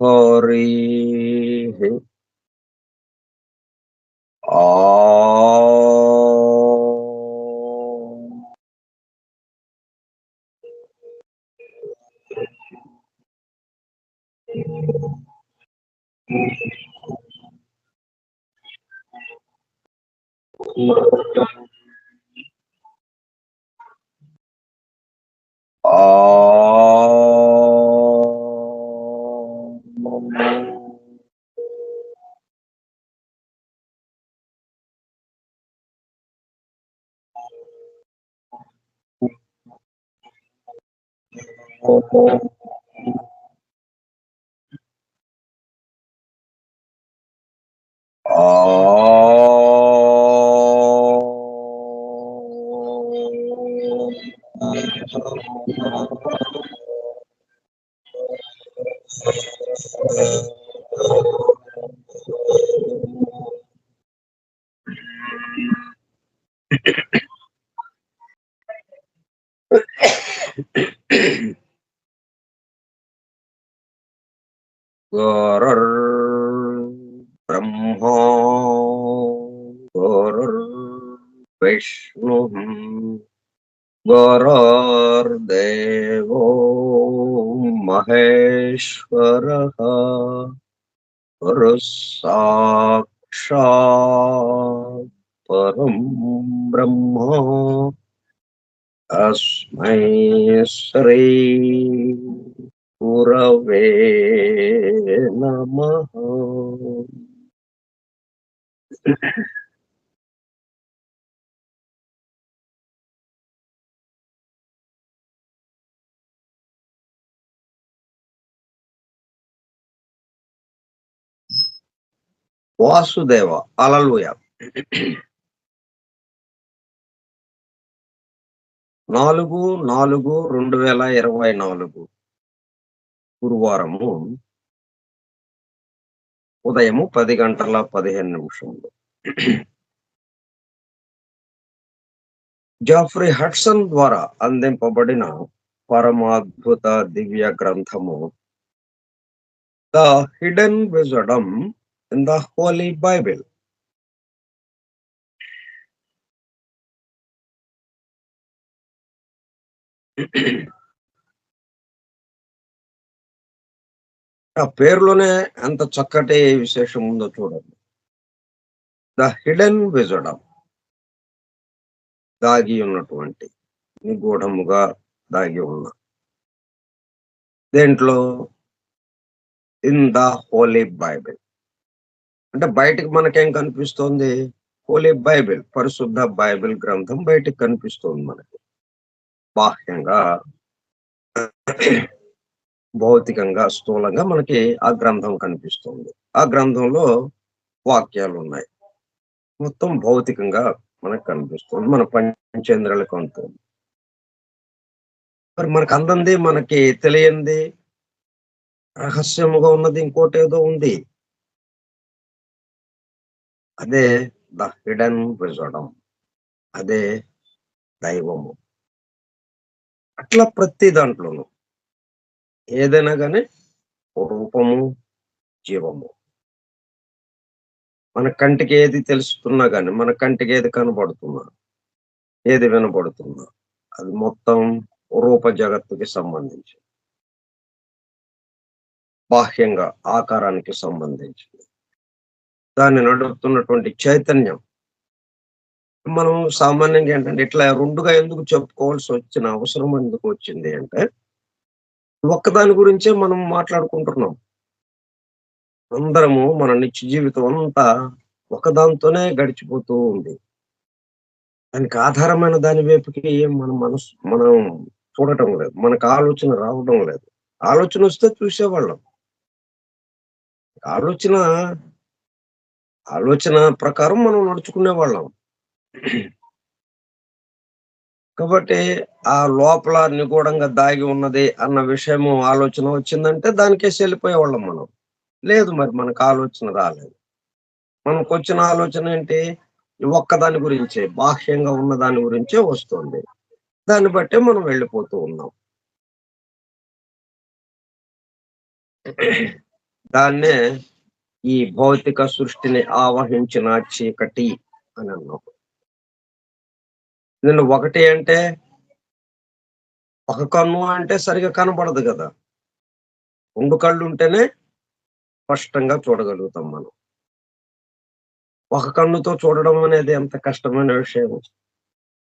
हरिः आ ब्रह्मा गुरुर्विष्णुः गुरुर्देवो महेश्वरः गुरुः साक्षात् परं ब्रह्म तस्मै श्री गुरवे नमः. వాసుదేవ హల్లెలూయా. 4/4/2024 గురువారము ఉదయము 10:15 జాఫ్రీ హడ్సన్ ద్వారా అందింపబడిన పరమాద్భుత దివ్య గ్రంథము the hidden wisdom in the holy Bible. ఆ పేరులోనే ఎంత చక్కటి విశేషం ఉందో చూడండి. ద హిడెన్ విజ్డమ్, దాగి ఉన్నటువంటి, నిగూఢముగా దాగి ఉన్న. దేంట్లో? In the holy Bible. అంటే బయటకు మనకేం కనిపిస్తోంది? హోలీ బైబిల్, పరిశుద్ధ బైబిల్ గ్రంథం బయటకు కనిపిస్తోంది మనకి. బాహ్యంగా, భౌతికంగా, స్థూలంగా మనకి ఆ గ్రంథం కనిపిస్తుంది. ఆ గ్రంథంలో వాక్యాలు ఉన్నాయి. మొత్తం భౌతికంగా మనకు కనిపిస్తుంది, మన పంచేంద్రియాలకు అందుతుంది. మరి మనకు అందంది, మనకి తెలియంది, రహస్యముగా ఉన్నది ఇంకోటి ఏదో ఉంది. అదే ద హిడెన్ విజ్డమ్, అదే దైవము. అట్లా ప్రతి దాంట్లోనూ ఏదైనా కానీ రూపము, జీవము. మన కంటికి ఏది తెలుస్తున్నా కానీ, మన కంటికి ఏది కనబడుతున్నా, ఏది వినబడుతున్నా, అది మొత్తం రూప జగత్తుకి సంబంధించి, బాహ్యంగా ఆకారానికి సంబంధించి, దాన్ని నడుపుతున్నటువంటి చైతన్యం. మనం సామాన్యంగా ఏంటంటే ఇట్లా రెండుగా ఎందుకు చెప్పుకోవాల్సి వచ్చిన అవసరం ఎందుకు వచ్చింది అంటే, ఒక్కదాని గురించే మనం మాట్లాడుకుంటున్నాం. అందరము మన నిత్య జీవితం అంతా ఒకదాంతోనే గడిచిపోతూ ఉంది. దానికి ఆధారమైన దాని వైపుకి మనం చూడటం లేదు. మనకు ఆలోచన రావడం లేదు. ఆలోచన వస్తే చూసేవాళ్ళం. ఆలోచన ఆలోచన ప్రకారం మనం నడుచుకునే వాళ్ళం. కాబట్టి ఆ లోపల నిగూఢంగా దాగి ఉన్నది అన్న విషయము ఆలోచన వచ్చిందంటే దానికేసి వెళ్ళిపోయేవాళ్ళం మనం. లేదు, మరి మనకు ఆలోచన రాలేదు. మనకొచ్చిన ఆలోచన ఏంటి? ఈ ఒక్కదాని గురించే, బాహ్యంగా ఉన్న దాని గురించే వస్తుంది. దాన్ని బట్టే మనం వెళ్ళిపోతూ ఉన్నాం. దాన్నే ఈ భౌతిక సృష్టిని ఆవహించిన చీకటి అని అన్నాం. నిన్ను ఒకటి అంటే ఒక కన్ను అంటే సరిగ్గా కనపడదు గదా! 2 కళ్ళుంటేనే స్పష్టంగా చూడగలుగుతాం మనం. ఒక కన్నుతో చూడడం అనేది ఎంత కష్టమైన విషయం.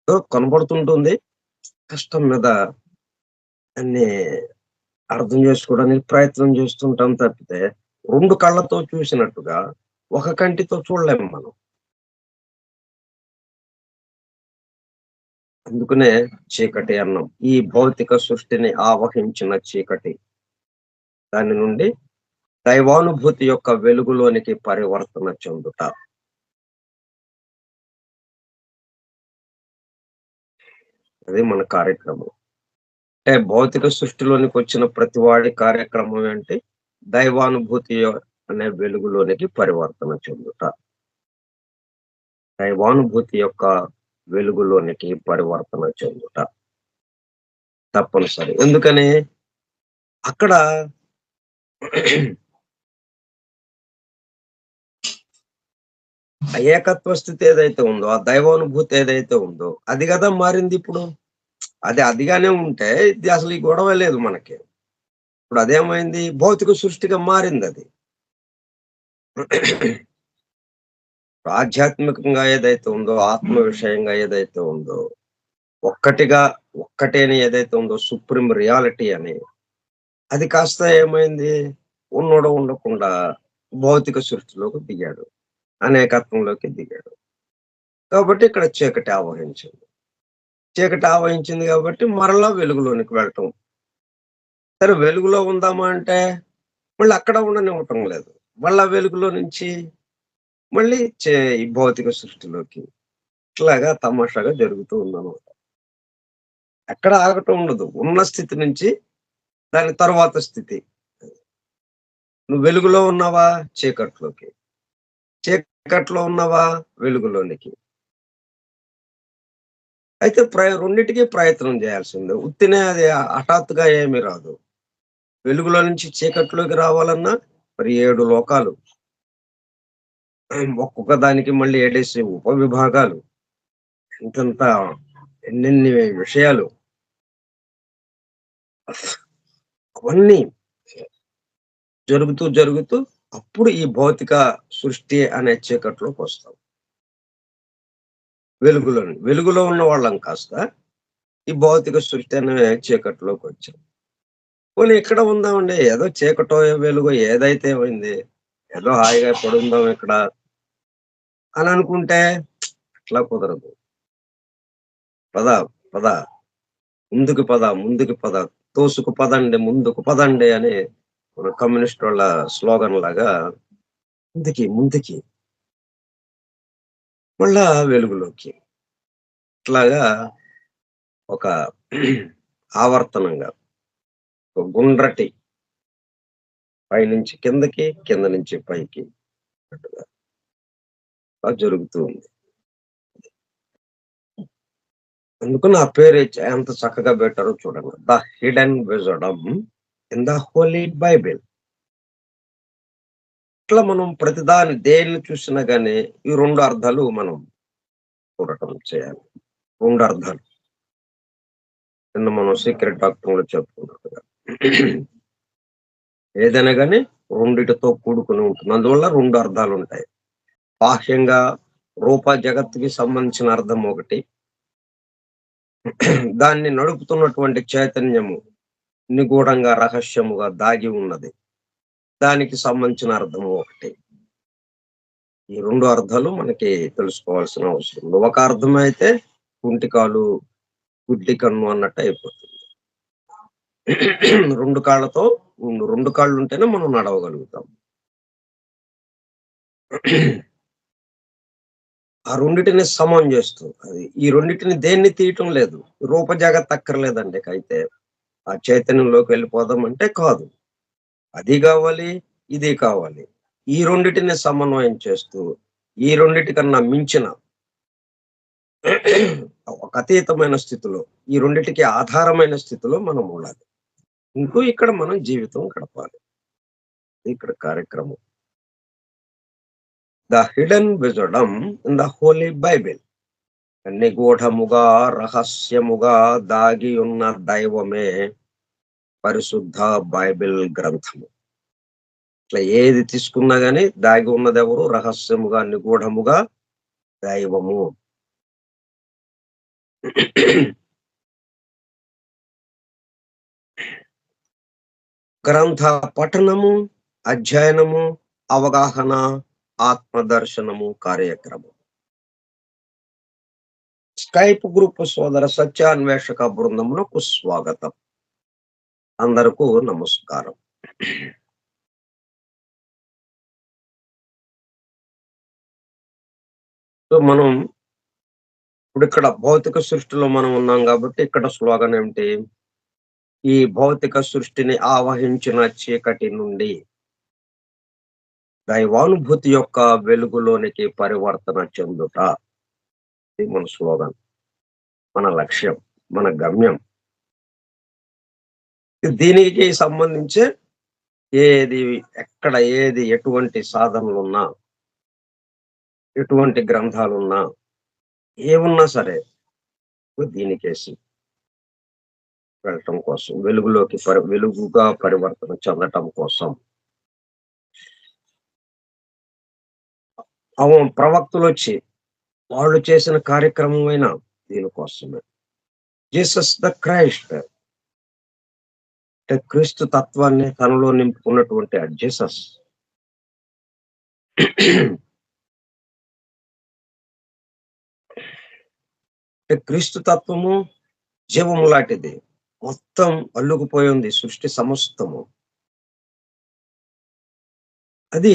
ఏదో కనపడుతుంటుంది. కష్టం మీద అన్నీ అర్థం చేసుకోవడానికి ప్రయత్నం చేస్తుంటాం తప్పితే, 2 కళ్ళతో చూసినట్టుగా ఒక కంటితో చూడలేము మనం. అందుకనే చీకటి అన్నాం. ఈ భౌతిక సృష్టిని ఆవహించిన చీకటి. దాని నుండి దైవానుభూతి యొక్క వెలుగులోనికి పరివర్తన చెందుట. అది మన కార్యక్రమం. అంటే భౌతిక సృష్టిలోనికొచ్చిన ప్రతి వాడి కార్యక్రమం ఏంటి? దైవానుభూతి అనే వెలుగులోనికి పరివర్తన చెందుట. దైవానుభూతి యొక్క వెలుగులోనికి పరివర్తన చెందుట. తప్పనిసరి. ఎందుకని? అక్కడ ఆ ఏకత్వ స్థితి ఏదైతే ఉందో, ఆ దైవానుభూతి ఏదైతే ఉందో, అది గదా మారిందిప్పుడు. అది అదిగానే ఉంటే ఇది అసలు ఈ గొడవే లేదు మనకి. ఇప్పుడు అదేమైంది? భౌతిక సృష్టిగా మారిందది. ఆధ్యాత్మికంగా ఏదైతే ఉందో, ఆత్మ విషయంగా ఏదైతే ఉందో, ఒక్కటిగా ఒక్కటే అని ఏదైతే ఉందో సుప్రీం రియాలిటీ అని, అది కాస్త ఏమైంది? ఉన్నోడు ఉండకుండా భౌతిక సృష్టిలోకి దిగాడు. అనేకత్వంలోకి దిగాడు. కాబట్టి ఇక్కడ చీకటి ఆవహించింది. చీకటి ఆవహించింది కాబట్టి మరలా వెలుగులోనికి వెళ్ళటం. సరే వెలుగులో ఉందామా అంటే, మళ్ళీ అక్కడ ఉండనివ్వటం లేదు. మళ్ళా వెలుగులో నుంచి మళ్ళీ ఈ భౌతిక సృష్టిలోకి. ఇట్లాగా తమాషాగా జరుగుతూ ఉందనమాట. ఎక్కడ ఆగటం ఉండదు. ఉన్న స్థితి నుంచి దాని తరువాత స్థితి. నువ్వు వెలుగులో ఉన్నావా? చీకట్లోకి. చీకట్లో ఉన్నావా? వెలుగులోనికి. అయితే రెండిటికి ప్రయత్నం చేయాల్సిందే. ఉత్తినే అది హఠాత్తుగా ఏమీ రాదు. వెలుగులో నుంచి చీకట్లోకి రావాలన్నా మరి 7 లోకాలు. ఒక్కొక్క దానికి మళ్ళీ ఏడేసి ఉపవిభాగాలు. ఇంతంత ఎన్నెన్ని విషయాలు. అవన్నీ జరుగుతూ అప్పుడు ఈ భౌతిక సృష్టి అనే చీకట్లోకొస్తాం. వెలుగులో ఉన్న వాళ్ళం కాస్త ఈ భౌతిక సృష్టి అనే చీకట్లోకొచ్చాం. పోనీ ఇక్కడ ఉందామండి. ఏదో చీకటో, వెలుగో ఏదైతే ఏమైంది. ఏదో హాయిగా పడుందాం ఇక్కడ అని అనుకుంటే అట్లా కుదరదు. పద, పద, ముందుకు పద, తోసుకు పదండి, ముందుకు పదండి అని మన కమ్యూనిస్టోళ్ళ స్లోగన్ లాగా ముందుకి మళ్ళా వెలుగులోకి. ఇట్లాగా ఒక ఆవర్తనంగా, ఒక గుండ్రటి పైనుంచి కిందకి, కింద నుంచి పైకి అన్నట్టుగా అలా జరుగుతూ ఉంది. అందుకని ఆ పేరు ఎంత చక్కగా పెట్టారో చూడండి. 'The hidden wisdom in the holy Bible'. ఇట్లా మనం దేన్ని చూసినా గాని ఈ 2 అర్థాలు మనం చూడటం చేయాలి. 2 అర్థాలు. నిన్న మనం సీక్రెట్ డాక్టర్‌లో చెప్పుకున్నట్టుగా. ఏదైనా గాని రెండిటితో కూడుకొని ఉంటుంది. అందువల్ల 2 అర్థాలుంటాయి. బాహ్యంగా రూప జగత్తుకి సంబంధించిన అర్థం ఒకటి. దాన్ని నడుపుతున్నటువంటి చైతన్యము నిగూఢంగా, రహస్యముగా దాగి ఉన్నది. దానికి సంబంధించిన అర్థము ఒకటి. ఈ 2 అర్థాలు మనకి తెలుసుకోవాల్సిన అవసరం ఉంది. ఒక అర్థమైతే కుంటి కాలు, గుడ్డి కన్ను అన్నట్టు అయిపోతుంది. 2 కాళ్ళతో 2 కాళ్ళుంటేనే మనం నడవగలుగుతాం. ఆ రెండిటిని సమం చేస్తూ అది. ఈ రెండిటిని దేన్ని తీయటం లేదు. రూప జగత్ అక్కర్లేదండి ఇకైతే. ఆ చైతన్యంలోకి వెళ్ళిపోదామంటే కాదు. అది గావాలి, ఇది కావాలి. ఈ రెండిటిని సమన్వయం చేస్తూ, ఈ రెండిటి కన్నా మించిన ఒక అతీతమైన స్థితిలో, ఈ రెండిటికి ఆధారమైన స్థితిలో మనం ఉండాలి. ఇక్కడ మనం జీవితం గడపాలి. ఇక్కడ కార్యక్రమం. The hidden wisdom in the holy Bible. నిగూఢముగా, రహస్యముగా దాగి ఉన్న దైవమే పరిశుద్ధ బైబిల్ గ్రంథము. ఇట్లా ఏది తీసుకున్నా గాని దాగి ఉన్నదెవరు? రహస్యముగా, నిగూఢముగా దైవము. గ్రంథ పఠనము, అధ్యయనము, అవగాహన, ఆత్మదర్శనము కార్యక్రమం. స్కైప్ గ్రూప్ సోదర సత్యాన్వేషక బృందమునకు స్వాగతం. అందరకు నమస్కారం. మనం ఇప్పుడు ఇక్కడ భౌతిక సృష్టిలో మనం ఉన్నాం కాబట్టి ఇక్కడ స్లోగన్ ఏమిటి? ఈ భౌతిక సృష్టిని ఆవహించిన చీకటి నుండి దైవానుభూతి యొక్క వెలుగులోనికి పరివర్తన చెందుట. ఇది మన స్లోగన్, మన లక్ష్యం, మన గమ్యం. దీనికి సంబంధించి ఏది, ఎక్కడ ఏది, ఎటువంటి సాధనలున్నా, ఎటువంటి గ్రంథాలున్నా, ఏమున్నా సరే దీనికేసి వెళ్ళటం కోసం, వెలుగుగా పరివర్తన చెందటం కోసం. ప్రవక్తలు వచ్చి వాళ్ళు చేసిన కార్యక్రమమైన దీనికోసమే. జీసస్ ద క్రైస్ట్, అంటే క్రీస్తు తత్వాన్ని తనలో నింపుకున్నటువంటి ఆ జీసస్ క్రీస్తు తత్వము జీవము లాంటిది. మొత్తం అల్లుకుపోయి ఉంది సృష్టి సమస్తము. అది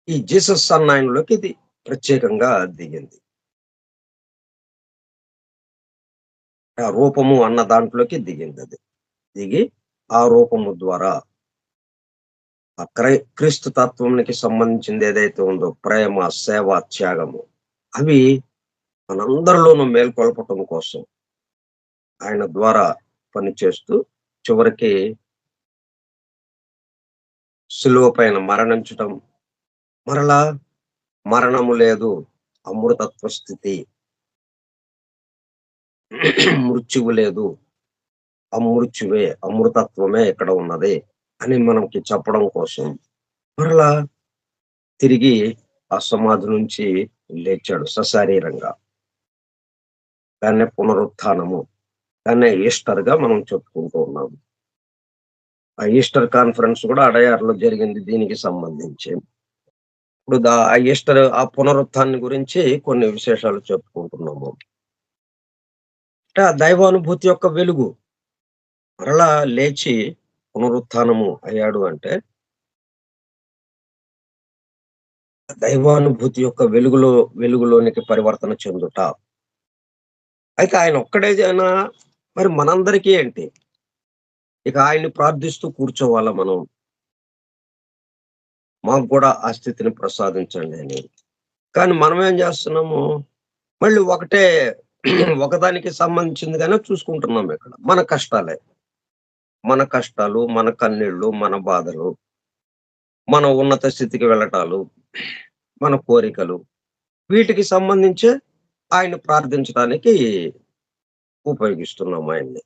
ఈ జీసస్ అన్న ఆయనలోకి ఇది ప్రత్యేకంగా దిగింది. ఆ రూపము అన్న దాంట్లోకి దిగింది. అది దిగి ఆ రూపము ద్వారా ఆ క్రీస్తు తత్వానికి సంబంధించింది ఏదైతే ఉందో, ప్రేమ, సేవ, త్యాగము, అవి మనందరిలోనూ మేల్కొల్పటం కోసం ఆయన ద్వారా పనిచేస్తూ చివరికి శిలువ పైన మరణించటం, మరలా మరణము లేదు, అమృతత్వ స్థితి, మృత్యువు లేదు, అమృత్యువే, అమృతత్వమే ఇక్కడ ఉన్నది అని మనకి చెప్పడం కోసం మరలా తిరిగి ఆ సమాధి నుంచి లేచాడు సశరీరంగా. దాన్నే పునరుత్థానము, దాన్నే ఈస్టర్ గా మనం చెప్పుకుంటూ ఉన్నాము. ఆ ఈస్టర్ కాన్ఫరెన్స్ కూడా అడయార్లో జరిగింది దీనికి సంబంధించి. ఇప్పుడు ఆ ఈస్టర్, ఆ పునరుత్థాన్ని గురించి కొన్ని విశేషాలు చెప్పుకుంటున్నాము. అంటే ఆ దైవానుభూతి యొక్క వెలుగు మరలా లేచి పునరుత్థానము అయ్యాడు అంటే దైవానుభూతి యొక్క వెలుగులోనికి పరివర్తన చెందుట. అయితే ఆయన ఒక్కడే జనా, మరి మనందరికీ ఏంటి? ఇక ఆయన్ని ప్రార్థిస్తూ కూర్చోవాలా మనం? మాకు కూడా ఆ స్థితిని ప్రసాదించండి అని. కానీ మనం ఏం చేస్తున్నాము? మళ్ళీ ఒకదానికి సంబంధించిందిగానే చూసుకుంటున్నాం ఇక్కడ. మన కష్టాలే, మన కష్టాలు, మన కన్నీళ్లు, మన బాధలు, మన ఉన్నత స్థితికి వెళ్ళటాలు, మన కోరికలు, వీటికి సంబంధించే ఆయన ప్రార్థించడానికి ఉపయోగిస్తున్నాం ఆయన్ని.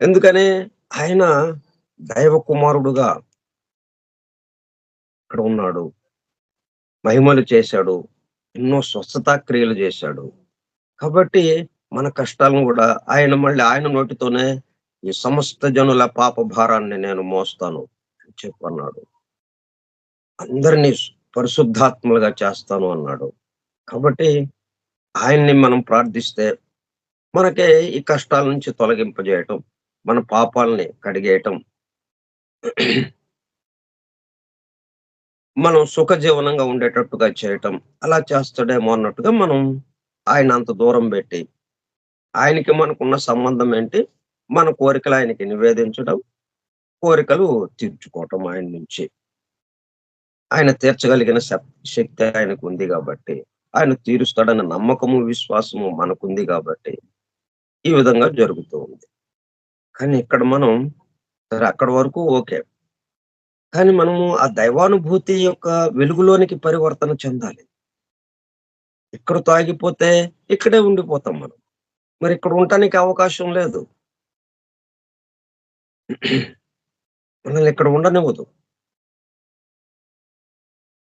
ఎందుకని? ఆయన దైవ కుమారుడుగా ఇక్కడ ఉన్నాడు, మహిమలు చేశాడు, ఎన్నో స్వస్థతా క్రియలు చేశాడు. కాబట్టి మన కష్టాలను కూడా ఆయన నోటితోనే ఈ సమస్త జనుల పాప భారాన్ని నేను మోస్తాను అని చెప్పన్నాడు. అందరినీ పరిశుద్ధాత్మలుగా చేస్తాను అన్నాడు. కాబట్టి ఆయన్ని మనం ప్రార్థిస్తే మనకే ఈ కష్టాల నుంచి తొలగింపజేయటం, మన పాపాలని కడిగేయటం, మనం సుఖజీవనంగా ఉండేటట్టుగా చేయటం, అలా చేస్తాడేమో అన్నట్టుగా మనం ఆయన అంత దూరం పెట్టి, ఆయనకి మనకున్న సంబంధం ఏంటి? మన కోరికలు ఆయనకి నివేదించడం, కోరికలు తీర్చుకోవటం ఆయన నుంచి. ఆయన తీర్చగలిగిన శక్తి ఆయనకు ఉంది కాబట్టి. ఆయన తీరుస్తాడన్న నమ్మకము, విశ్వాసము మనకుంది కాబట్టి ఈ విధంగా జరుగుతూ ఉంది. కానీ ఇక్కడ మనం సరే అక్కడి వరకు ఓకే. కానీ మనము ఆ దైవానుభూతి యొక్క వెలుగులోనికి పరివర్తన చెందాలి. ఇక్కడితో ఆగిపోతే ఇక్కడే ఉండిపోతాం మనం. మరి ఇక్కడ ఉండటానికి అవకాశం లేదు. మనల్ని ఇక్కడ ఉండనివ్వదు.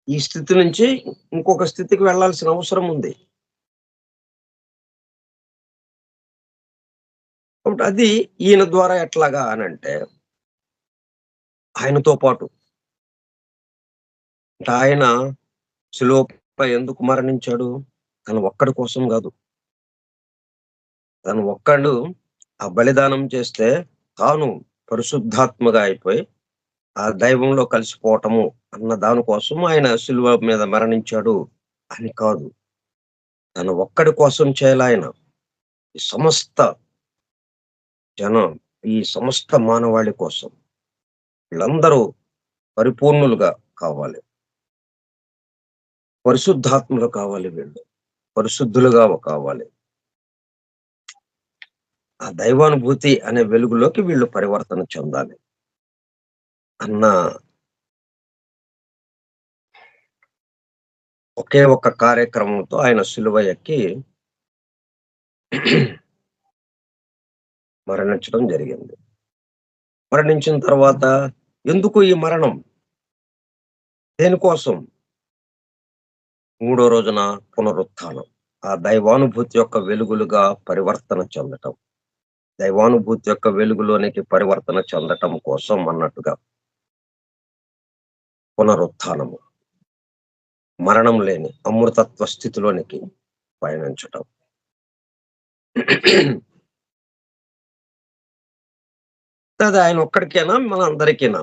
ఈ స్థితి నుంచి ఇంకొక స్థితికి వెళ్ళాల్సిన అవసరం ఉంది. కాబట్టి అది ఈయన ద్వారా ఎట్లాగా అనంటే, ఆయనతో పాటు అంటే ఆయన శిలువపై ఎందుకు మరణించాడు? తన ఒక్కడి కోసం గాదు. తను ఒక్కడు ఆ బలిదానం చేస్తే తాను పరిశుద్ధాత్మగా అయిపోయి, ఆ దైవంలో కలిసిపోవటము అన్న దాని కోసం ఆయన శిలువ మీద మరణించాడు అని కాదు. తన ఒక్కడి కోసం చేయలాయన. ఈ సమస్త జనం, ఈ సమస్త మానవాళి కోసం. వీళ్ళందరూ పరిపూర్ణులుగా కావాలి. పరిశుద్ధాత్ములు కావాలి వీళ్ళు. పరిశుద్ధులుగా కావాలి. ఆ దైవానుభూతి అనే వెలుగులోకి వీళ్ళు పరివర్తన చెందాలి అన్న ఒకే ఒక్క కార్యక్రమంతో ఆయన సిలువ ఎక్కి మరణించడం జరిగింది. మరణించిన తర్వాత ఎందుకు ఈ మరణం? దేనికోసం? మూడో రోజున పునరుత్థానం. ఆ దైవానుభూతి యొక్క వెలుగులుగా పరివర్తన చెందటం. దైవానుభూతి యొక్క వెలుగులోనికి పరివర్తన చెందటం కోసం అన్నట్టుగా పునరుత్థానము. మరణం లేని అమృతత్వ స్థితిలోనికి పయనించటం. అది ఆయన ఒక్కడికేనా? మనందరికీనా?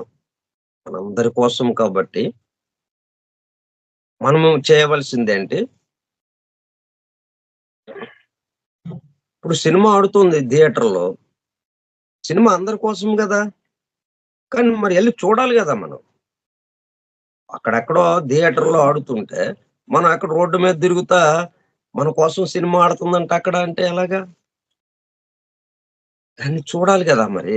మనందరి కోసం కాబట్టి మనము చేయవలసిందేంటి? ఇప్పుడు సినిమా ఆడుతుంది థియేటర్‌లో. సినిమా అందరి కోసం గదా! కానీ మరి ఎళ్లి చూడాలి గదా మనం. అక్కడెక్కడో థియేటర్‌లో ఆడుతుంటే, మనం అక్కడ రోడ్డు మీద తిరుగుతా మన కోసం సినిమా ఆడుతుందంట అక్కడ అంటే ఎలాగా? దాన్ని చూడాలి గదా మరి.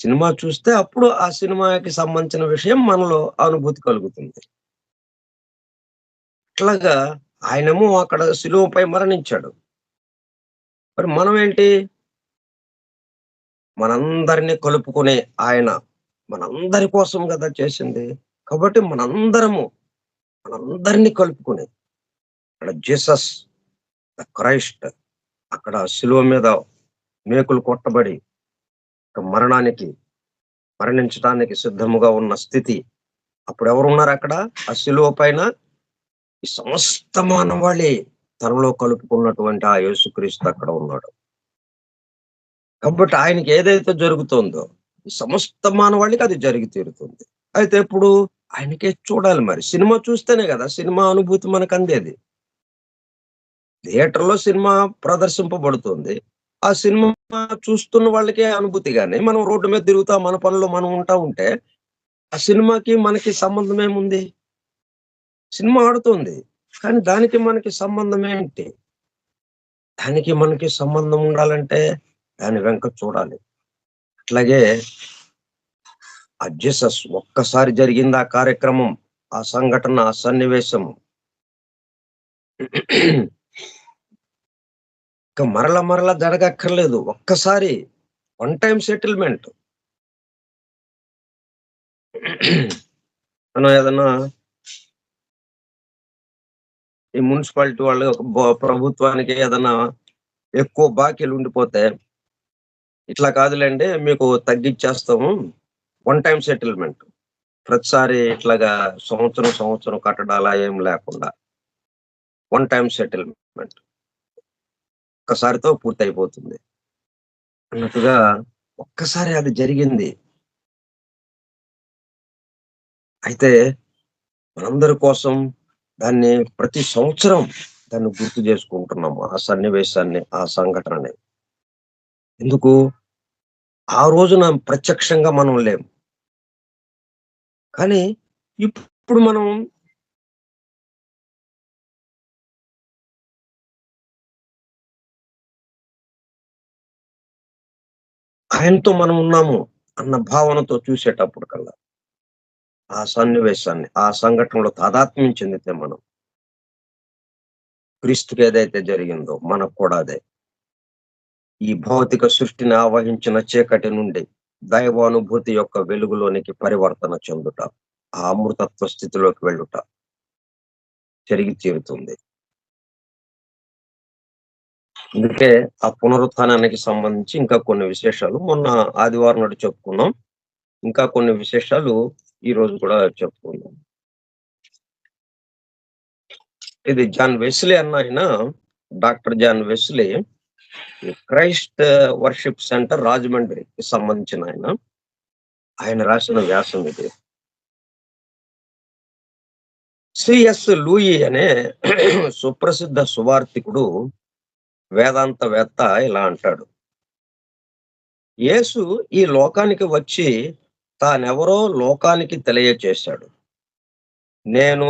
సినిమా చూస్తే అప్పుడు ఆ సినిమాకి సంబంధించిన విషయం మనలో అనుభూతి కలుగుతుంది. అట్లాగా ఆయనేమో అక్కడ శిలువపై మరణించాడు. మరి మనమేంటి? మనందరిని కలుపుకునే ఆయన మనందరి కోసం గదా చేసింది. కాబట్టి మనందరిని కలుపుకుని అక్కడ జీసస్ ద క్రైస్ట్ అక్కడ శిలువ మీద మేకులు కొట్టబడి మరణించటానికి సిద్ధముగా ఉన్న స్థితి. అప్పుడెవరున్నారక్కడ? ఆ శిలువ పైన ఈ సమస్త మానవాళి తనలో కలుపుకున్నటువంటి ఆ యేసుక్రీస్తు అక్కడ ఉన్నాడు. కాబట్టి ఆయనకి ఏదైతే జరుగుతుందో, ఈ సమస్త మానవాళికి అది జరిగి తీరుతుంది. అయితే ఇప్పుడు ఆయనకే చూడాలి మరి. సినిమా చూస్తేనే గదా! సినిమా అనుభూతి మనకందేది. థియేటర్‌లో సినిమా ప్రదర్శింపబడుతుంది. ఆ సినిమా చూస్తున్న వాళ్ళకే అనుభూతి గాని, మనం రోడ్డు మీద తిరుగుతా మన పనిలో మనం ఉంటా ఉంటే, ఆ సినిమాకి మనకి సంబంధం ఏముంది? సినిమా ఆడుతుంది. కానీ దానికి మనకి సంబంధం ఏంటి? దానికి మనకి సంబంధం ఉండాలంటే దాని వెనక చూడాలి. అట్లాగే ఆ జీసస్ ఒక్కసారి జరిగింది ఆ కార్యక్రమం, ఆ సంఘటన, ఆ సన్నివేశం. ఇక మరల జరగక్కర్లేదు. ఒక్కసారి వన్ టైమ్ సెటిల్‌మెంట్. మనం ఏదన్నా ఈ మున్సిపాలిటీ వాళ్ళు ఒక ప్రభుత్వానికి ఏదన్నా ఎక్కువ బాకీలుండిపోతే, ఇట్లా కాదులెండి మీకు తగ్గిచ్చేస్తాము. One time settlement. ప్రతిసారి ఇట్లాగా సంవత్సరం కట్టడాలా ఏం లేకుండా వన్ టైమ్ సెటిల్‌మెంట్. ఒక్కసారితో పూర్తయిపోతుంది అన్నట్టుగా ఒక్కసారి అది జరిగింది. అయితే మనందరి కోసం దాన్ని ప్రతి సంవత్సరం దాన్ని గుర్తు చేసుకుంటున్నాము. ఆ సన్నివేశాన్ని, ఆ సంఘటనని. ఎందుకు? ఆ రోజున ప్రత్యక్షంగా మనం లేము. కానీ ఇప్పుడు మనం ఆయనతో మనం ఉన్నాము అన్న భావనతో చూసేటప్పుడు కల్లా ఆ సన్నివేశాన్ని, ఆ సంఘటనలో తాదాత్మ్యం చెందితే మనం క్రీస్తుకి ఏదైతే జరిగిందో మనకు కూడా అదే. ఈ భౌతిక సృష్టిని ఆవహించిన చీకటి నుండి దైవానుభూతి యొక్క వెలుగులోనికి పరివర్తన చెందుట, ఆ అమృతత్వ స్థితిలోకి వెళ్ళుట జరిగి తీరుతుంది. అందుకే ఆ పునరుత్థానానికి సంబంధించి ఇంకా కొన్ని విశేషాలు మొన్న ఆదివారం నాడు చెప్పుకున్నాం. ఇంకా కొన్ని విశేషాలు ఈ రోజు కూడా చెప్పుకుందాం. ఇది జాన్ వెస్లీ అన్నాయన, doctor John Wesley Christ worship centre రాజమండ్రికి సంబంధించిన ఆయన. ఆయన రాసిన వ్యాసం ఇది. సిఎస్ లూయి అనే సుప్రసిద్ధ సువార్తికుడు, వేదాంతవేత్త ఇలా అంటాడు. యేసు ఈ లోకానికి వచ్చి తానెవరో లోకానికి తెలియచేశాడు. నేను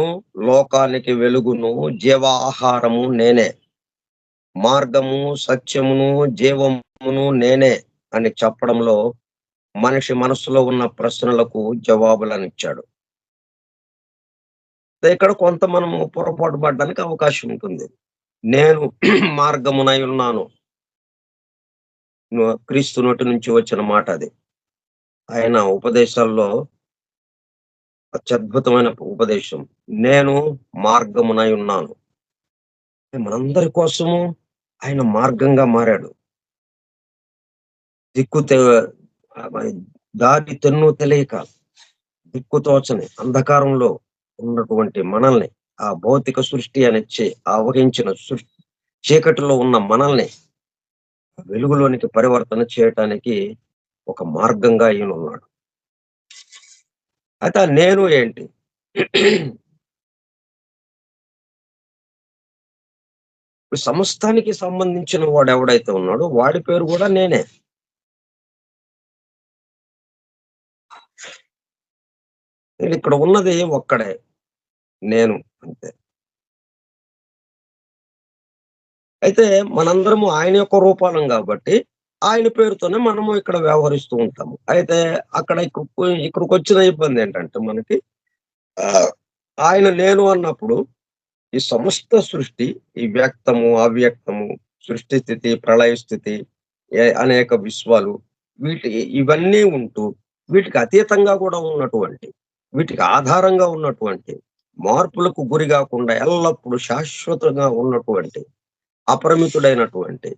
లోకానికి వెలుగును, జీవాహారము నేనే. మార్గము, సత్యమును, జీవమును నేనే అని చెప్పడంలో మనిషి మనసులో ఉన్న ప్రశ్నలకు జవాబులనిచ్చాడు. ఇక్కడ కొంత మనము పొరపాటు పడడానికి అవకాశం ఉంటుంది. నేను మార్గమునై ఉన్నాను. క్రీస్తు నోటి నుంచి వచ్చిన మాట అది. ఆయన ఉపదేశాల్లో అత్యద్భుతమైన ఉపదేశం. నేను మార్గమునై ఉన్నాను. మనందరి కోసము ఆయన మార్గంగా మారాడు. దిక్కు తె దారి తెన్ను తెలియక దిక్కుతోచని అంధకారంలో ఉన్నటువంటి మనల్ని, ఆ భౌతిక సృష్టి అనిచ్చి ఆవహించిన చీకటిలో ఉన్న మనల్ని వెలుగులోనికి పరివర్తన చేయటానికి ఒక మార్గంగా ఈయన ఉన్నాడు. అయితే ఆ నేను ఏంటి? ఇప్పుడు సమస్తానికి సంబంధించిన వాడు ఎవడైతే ఉన్నాడో వాడి పేరు కూడా నేనే. ఇక్కడ ఉన్నది ఒక్కడే, నేను, అంతే. అయితే మనందరము ఆయన యొక్క రూపాలం కాబట్టి ఆయన పేరుతోనే మనము ఇక్కడ వ్యవహరిస్తూ ఉంటాము. అయితే అక్కడ ఇక్కడికొచ్చిన ఇబ్బంది ఏంటంటే మనకి ఆయన నేను అన్నప్పుడు ఈ సమస్త సృష్టి, ఈ వ్యక్తము, అవ్యక్తము, సృష్టి స్థితి, ప్రళయ స్థితి, అనేక విశ్వాలు, ఇవన్నీ ఉంటూ వీటికి అతీతంగా కూడా ఉన్నటువంటి, వీటికి ఆధారంగా ఉన్నటువంటి, మార్పులకు గురి కాకుండా ఎల్లప్పుడూ శాశ్వతంగా ఉన్నటువంటి, అపరిమితుడైనటువంటి,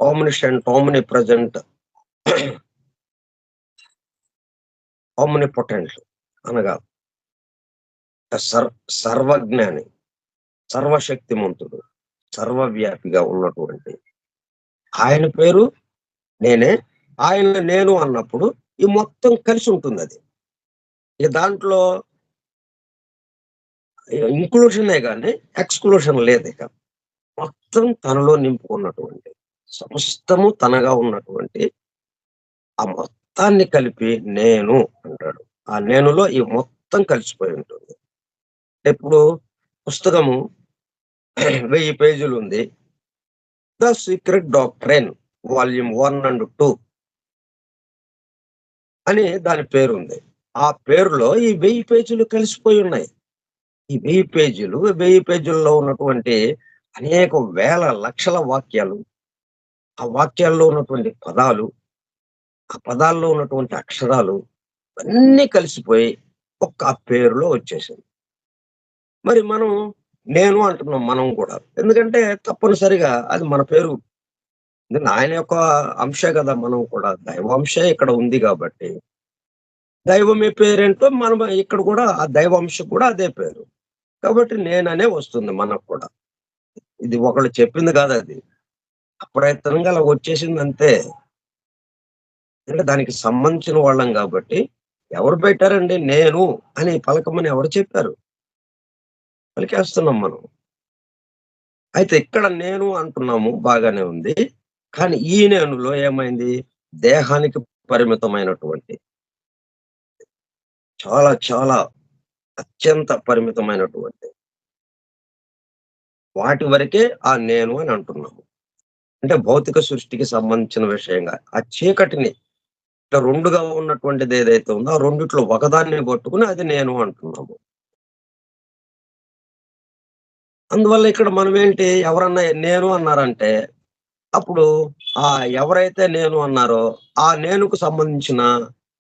ఆమ్నిషెంట్, ఆమ్నిప్రెజెంట్, ఆమ్నిపొటెంట్ అనగా సర్వజ్ఞాని, సర్వశక్తిమంతుడు, సర్వవ్యాపిగా ఉన్నటువంటి ఆయన పేరు నేనే. ఆయన నేను అన్నప్పుడు ఈ మొత్తం కలిసి ఉంటుంది. అది దాంట్లో ఇంక్లూషనే కానీ ఎక్స్క్లూషన్ లేదు. ఇక మొత్తం తనలో నింపుకున్నటువంటి, సమస్తము తనగా ఉన్నటువంటి ఆ మొత్తాన్ని కలిపి నేను అంటాడు. ఆ నేనులో ఈ మొత్తం కలిసిపోయి ఉంటుంది. ఇప్పుడు పుస్తకము 1000 పేజీలు ఉంది. The secret doctrine volume 1 and 2 అని దాని పేరుంది. ఆ పేరులో ఈ 1000 పేజీలు కలిసిపోయి ఉన్నాయి. ఈ 1000 పేజీల్లో ఉన్నటువంటి అనేక వేల లక్షల వాక్యాలు, ఆ వాక్యాల్లో ఉన్నటువంటి పదాలు, ఆ పదాల్లో ఉన్నటువంటి అక్షరాలు అన్నీ కలిసిపోయి ఒక్క పేరులో వచ్చేసింది. మరి మనం నేను అంటున్నాం మనం కూడా. ఎందుకంటే తప్పనిసరిగా అది మన పేరు. ఆయన యొక్క అంశే కదా మనం కూడా. దైవాంశే ఇక్కడ ఉంది కాబట్టి, దైవం పేరేంటో మనం ఇక్కడ కూడా ఆ దైవాంశం కూడా అదే పేరు. కాబట్టి నేననే వస్తుంది మనకు కూడా. ఇది ఒకళ్ళు చెప్పింది కాదు అది. అప్రయత్నంగా అలా వచ్చేసింది అంతే. అంటే దానికి సంబంధించిన వాళ్ళం కాబట్టి, ఎవరు పెట్టారండి నేను అని పలకమని ఎవరు చెప్పారు? పలికేస్తున్నాం మనం. అయితే ఇక్కడ నేను అంటున్నాము బాగానే ఉంది. కానీ ఈ నేనులో ఏమైంది? దేహానికి పరిమితమైనటువంటి, చాలా చాలా అత్యంత పరిమితమైనటువంటి వాటి వరకే ఆ నేను అని అంటున్నాము. అంటే భౌతిక సృష్టికి సంబంధించిన విషయంగా. ఆ చీకటిని ఇట్లా 2గా ఉన్నటువంటిది ఏదైతే ఉందో, ఆ రెండిట్లో ఒకదాన్ని పట్టుకొని అది నేను అంటున్నాము. అందువల్ల ఇక్కడ మనమేంటి ఎవరన్నా నేను అన్నారంటే, అప్పుడు ఎవరైతే నేను అన్నారో, ఆ నేనుకు సంబంధించిన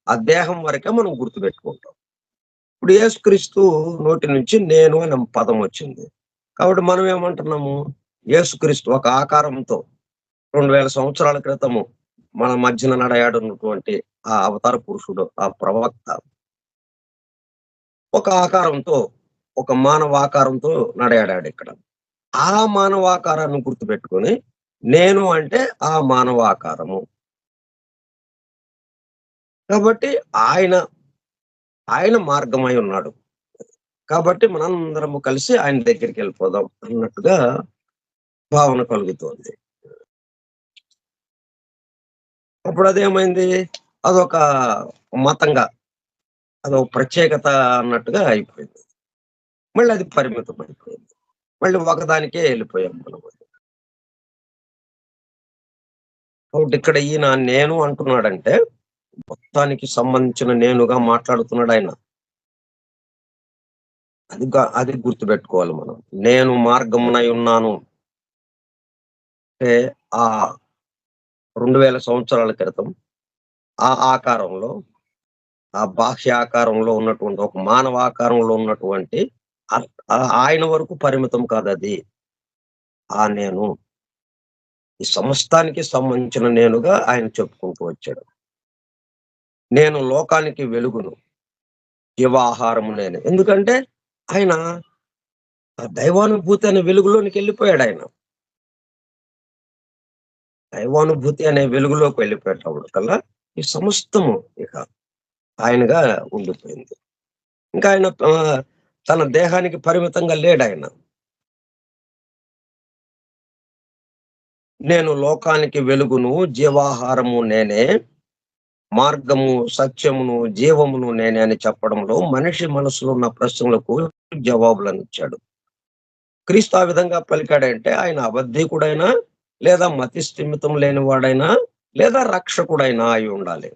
ఆ దేహం వరకే మనం గుర్తుపెట్టుకుంటాం. ఇప్పుడు యేసుక్రీస్తు నోటి నుంచి నేను అనే పదం వచ్చింది. కాబట్టి మనం ఏమంటున్నాము? యేసుక్రీస్తు ఒక ఆకారంతో 2000 సంవత్సరాల క్రితము మన మధ్యన నడయాడున్నటువంటి ఆ అవతార పురుషుడు, ఆ ప్రవక్త ఒక ఆకారంతో, ఒక మానవాకారంతో నడయాడాడిక్కడ. ఆ మానవాకారాన్ని గుర్తుపెట్టుకొని, నేను అంటే ఆ మానవాకారము. కాబట్టి ఆయన, ఆయన మార్గమై ఉన్నాడు. కాబట్టి మనందరము కలిసి ఆయన దగ్గరికెళ్ళిపోదాం అన్నట్టుగా భావన కలుగుతోంది. అప్పుడదేమైంది? అదొక మతంగా, అదొక ప్రత్యేకత అన్నట్టుగా అయిపోయింది. మళ్ళీ అది పరిమితమైపోయింది. మళ్ళీ ఒకదానికే ఎళ్ళిపోయాం మనం. కాబట్టి ఇక్కడ ఈయన నేను అంటున్నాడంటే, మొత్తానికి సంబంధించిన నేనుగా మాట్లాడుతున్నాడాయన. అది గుర్తుపెట్టుకోవాలి మనం. నేను మార్గమునై ఉన్నాను. అంటే ఆ 2000 సంవత్సరాల క్రితం ఆ ఆకారంలో, ఆ బాహ్య ఆకారంలో ఉన్నటువంటి ఒక మానవ ఆకారంలో ఉన్నటువంటి ఆయన వరకు పరిమితం కాదది. ఆ నేను. ఈ సమస్తానికి సంబంధించిన నేనుగా ఆయన చెప్పుకుంటూ వచ్చాడు. నేను లోకానికి వెలుగును, జీవాహారము నేనే. ఎందుకంటే ఆయన ఆ దైవానుభూతి అనే వెలుగులోనికెళ్ళిపోయాడాయన. దైవానుభూతి అనే వెలుగులోకి వెళ్ళిపోయేటప్పుడు కల్లా ఈ సమస్తము ఇక ఆయనగా ఉండిపోయింది. ఇంకా ఆయన తన దేహానికి పరిమితంగా లేడాయన. నేను లోకానికి వెలుగును, జీవాహారము నేనే, మార్గము, సత్యమును, జీవమును నేనే అని చెప్పడంలో మనిషి మనసులో ఉన్న ప్రశ్నలకు జవాబులనిచ్చాడు. క్రీస్తు ఆ విధంగా పలికాడంటే ఆయన అబద్ధికుడైనా, లేదా మతి స్థిమితం లేనివాడైనా, లేదా రక్షకుడైనా అయ్యుండాలి.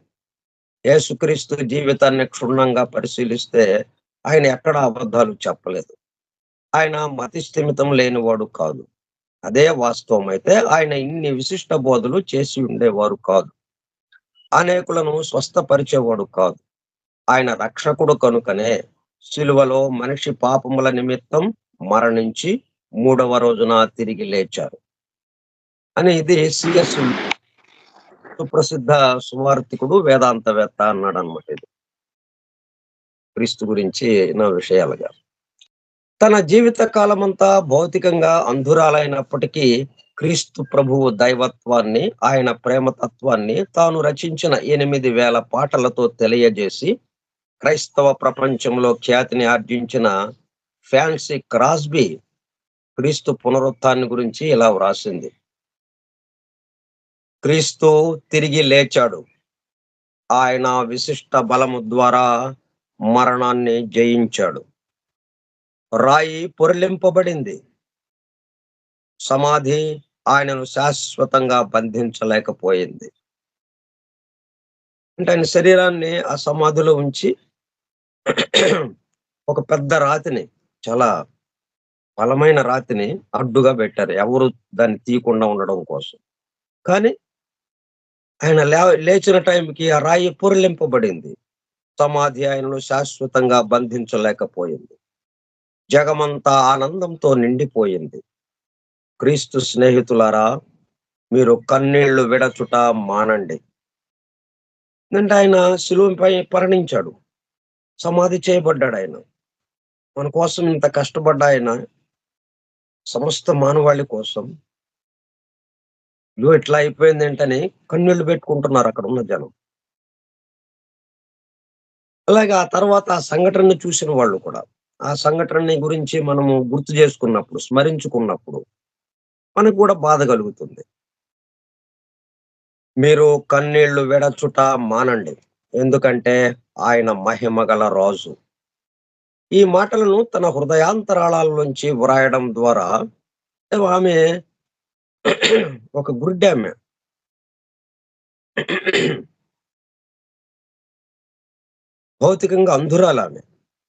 యేసుక్రీస్తు జీవితాన్ని క్షుణ్ణంగా పరిశీలిస్తే ఆయన ఎక్కడా అబద్ధాలు చెప్పలేదు. ఆయన మతి స్థిమితం లేనివాడు కాదు. అదే వాస్తవమైతే ఆయన ఇన్ని విశిష్ట బోధలు చేసి ఉండేవారు కాదు. అనేకులను స్వస్థపరిచేవాడు కాదు. ఆయన రక్షకుడు కనుకనే సిలువలో మనిషి పాపముల నిమిత్తం మరణించి మూడవ రోజున తిరిగి లేచారు. అని ఇది సిఎస్ సుప్రసిద్ధ సువార్తికుడు, వేదాంతవేత్త అన్నాడన్నమాట ఇది. క్రీస్తు గురించి ఎన్నో విషయాలుగా. తన జీవిత కాలమంతా భౌతికంగా అంధురాలైనప్పటికీ క్రీస్తు ప్రభువు దైవత్వాన్ని, ఆయన ప్రేమతత్వాన్ని తాను రచించిన 8,000 పాటలతో తెలియజేసి క్రైస్తవ ప్రపంచంలో ఖ్యాతిని ఆర్జించిన ఫ్యాన్సీ క్రాస్బీ క్రీస్తు పునరుత్థానం గురించి ఇలా వ్రాసింది. క్రీస్తు తిరిగి లేచాడు. ఆయన విశిష్ట బలము ద్వారా మరణాన్ని జయించాడు. రాయి పొర్లింపబడింది. సమాధి ఆయనను శాశ్వతంగా బంధించలేకపోయింది. అంటే ఆయన శరీరాన్ని ఆ సమాధిలో ఉంచి ఒక పెద్ద రాతిని, చాలా బలమైన రాతిని అడ్డుగా పెట్టారు. ఎవరు దాన్ని తీయకుండా ఉండడం కోసం. కానీ ఆయన లేచిన టైంకి ఆ రాయి పొర్లింపబడింది. సమాధి ఆయనను శాశ్వతంగా బంధించలేకపోయింది. జగమంతా ఆనందంతో నిండిపోయింది. క్రీస్తు స్నేహితులారా, మీరు కన్నీళ్లు విడచుట మానండి. అంటే ఆయన శిలువపై మరణించాడు. సమాధి చేయబడ్డాడాయన. మన కోసం ఇంత కష్టపడ్డ ఆయన సమస్త మానవాళి కోసం ఇట్లా అయిపోయిందేంటని కన్నీళ్లు పెట్టుకుంటున్నారు అక్కడున్న జనం. అలాగే ఆ తర్వాత ఆ సంఘటనను చూసిన వాళ్ళు కూడా, ఆ సంఘటనని గురించి మనము గుర్తు చేసుకున్నప్పుడు, స్మరించుకున్నప్పుడు మనకు కూడా బాధ కలుగుతుంది. మీరు కన్నీళ్లు విడచుట మానండి. ఎందుకంటే ఆయన మహిమగల రాజు. ఈ మాటలను తన హృదయాంతరాళాల నుంచి వ్రాయడం ద్వారా ఆమె ఒక గుడ్డామె. భౌతికంగా అంధురాలామె.